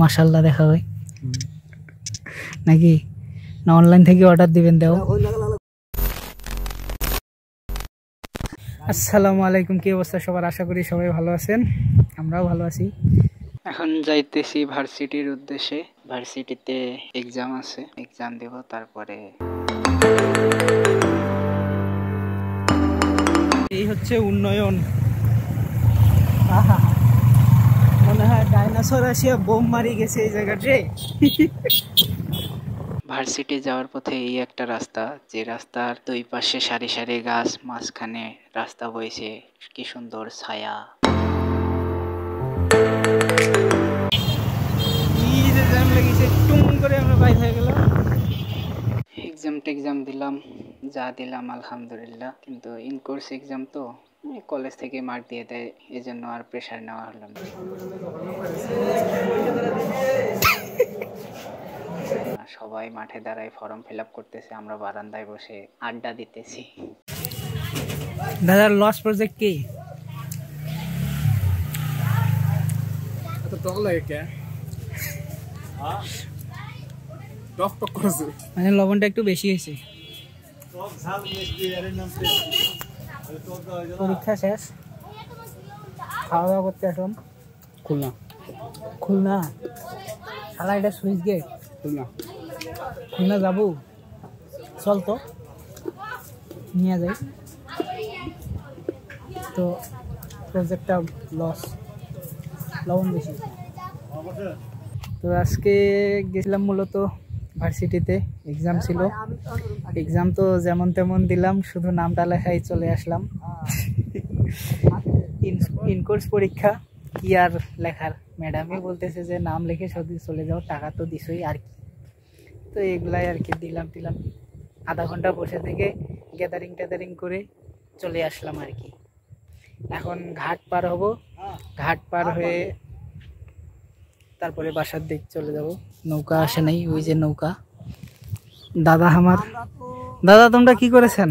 মাশাআল্লাহ দেখা হয় নাকি না অনলাইন থেকে অর্ডার দিবেন দাও। আসসালামু আলাইকুম, কি অবস্থা সবার? আশা করি সবাই ভালো আছেন, আমরাও ভালো আছি। এখন যাইতেছি ভার্সিটির উদ্দেশ্যে। ভার্সিটিতে এক্সাম আছে, এক্সাম দেব, তারপরে এই হচ্ছে উন্নয়ন। মনে হয় ডাইনোসর আসিয়া বোম মারি গেছে এই জায়গাতে। ভার্সিটি যাওয়ার পথে এই একটা রাস্তা, যে রাস্তার দুই পাশে সারি সারি গাছ, মাঝখানে রাস্তা বইছে, কি সুন্দর ছায়া। টুম করে আমরা বাইর হয়ে গেলাম। এক্সাম দিলাম, যা দিলাম আলহামদুলিল্লাহ, কিন্তু ইনকোর্স এক্সাম তো কলেজ থেকে মার্ক দিয়ে দেয়, এজন্য আর প্রেশার নেওয়া হলো না। সবাই মাঠে দাঁড়ায় ফর্ম ফিল আপ করতেছে, আমরা বারান্দায় বসে আড্ডা দিতেছি। দাদার লস প্রজেক্ট কি? মানে লবণটা একটু বেশি হয়েছে। পরীক্ষা শেষ, খাওয়া দাওয়া করতে আসলাম খুলনা। শালা এটা সুইচ গেট। খুলনা যাবো, চল তো নিয়ে যাই। তো প্রজেক্টটা লস, লবণ বেশি। তো আজকে গেছিলাম মূলত ভার্সিটিতে, এক্সাম ছিল। এক্সাম তো যেমন তেমন দিলাম, শুধু নামটা লেখাই চলে আসলাম। ইনকোর্স পরীক্ষা, কি আর লেখার, ম্যাডামই বলতেছে যে নাম লিখে সত্যি চলে যাও, টাকা তো দিছই আর কি। তো এগুলাই আর কি দিলাম। আধা ঘন্টা বসে থেকে গ্যাদারিং করে চলে আসলাম আর কি। এখন ঘাট পার হব, ঘাট পার হয়ে তারপরে বাসার দিক চলে যাব। নৌকা আসে নাই, ওই যে নৌকা। দাদা আমার, দাদা তোমরা কি করেছেন?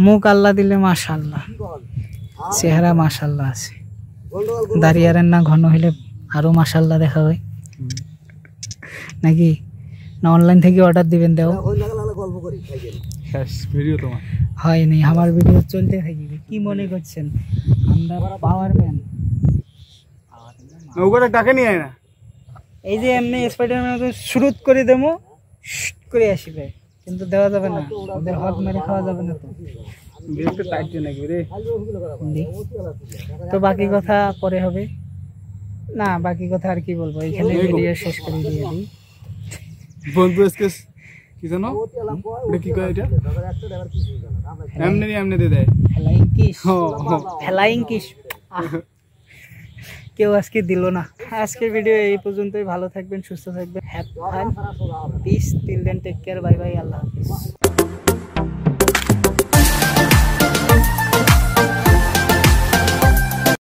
মুখ আল্লাহ দিলে মাশাআল্লাহ, চেহারা মাশাআল্লাহ আছে। দাঁড়িয়ে না ঘন হইলে আরো মাশাআল্লাহ দেখা হয় নাকি না অনলাইন থেকে অর্ডার দিবেন দাও। হয়নি, আমার ভিডিও চলতে থাকবে। কি মনে করছেন আমরা পাওয়ার ম্যান? এই যে এমনি স্পাইডারম্যান শুরুত করে দেবো, করে আসবে, কিন্তু দেওয়া যাবে না, ওদের হক মেরে খাওয়া যাবে না। তো বাকি কথা পরে হবে না, বাকি কথা আর কি বলবো, এখানে ভিডিও শেষ করে দিয়ে দিই। বন্ধু আজকে কি জানো কি কয় এটা, এমনি দিয়ে দেয় ফ্লাইং কিস। কেউ আজকে দিল না। আজকের ভিডিও এই পর্যন্তই। ভালো থাকবেন, সুস্থ থাকবেন, have fun, peace, till then, take care, bye bye, আল্লাহ হাফেজ।